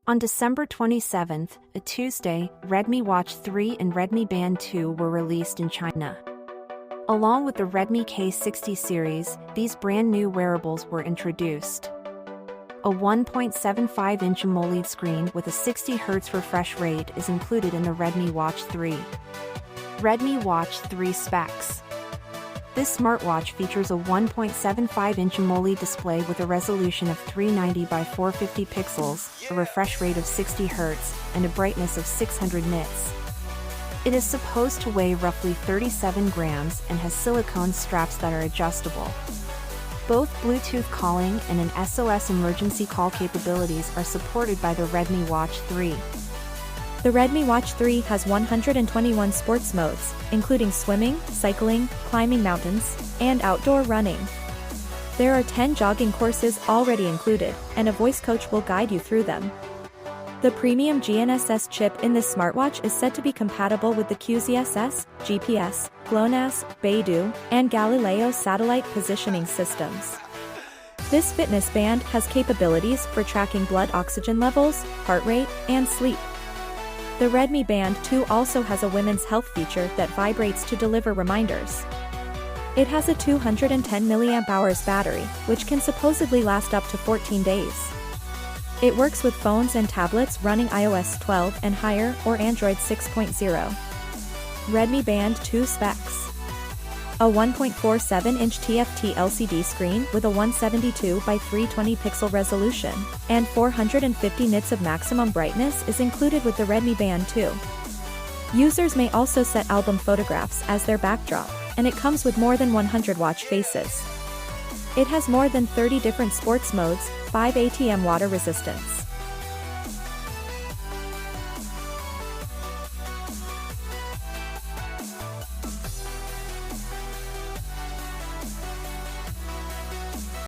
On December 27, a Tuesday, Redmi Watch 3 and Redmi Band 2 were released in China. Along with the Redmi K60 series, these brand new wearables were introduced. A 1.75-inch AMOLED screen with a 60 Hz refresh rate is included in the Redmi Watch 3. Redmi Watch 3 specs. This smartwatch features a 1.75-inch AMOLED display with a resolution of 390 by 450 pixels, a refresh rate of 60 Hz, and a brightness of 600 nits. It is supposed to weigh roughly 37 grams and has silicone straps that are adjustable. Both Bluetooth calling and an SOS emergency call capabilities are supported by the Redmi Watch 3. The Redmi Watch 3 has 121 sports modes, including swimming, cycling, climbing mountains, and outdoor running. There are 10 jogging courses already included, and a voice coach will guide you through them. The premium GNSS chip in this smartwatch is said to be compatible with the QZSS, GPS, GLONASS, Beidou, and Galileo satellite positioning systems. This fitness band has capabilities for tracking blood oxygen levels, heart rate, and sleep. The Redmi Band 2 also has a women's health feature that vibrates to deliver reminders. It has a 210 mAh battery, which can supposedly last up to 14 days. It works with phones and tablets running iOS 12 and higher or Android 6.0. Redmi Band 2 specs. A 1.47-inch TFT LCD screen with a 172 by 320 pixel resolution, and 450 nits of maximum brightness is included with the Redmi Band 2. Users may also set album photographs as their backdrop, and it comes with more than 100 watch faces. It has more than 30 different sports modes, 5 ATM water resistance,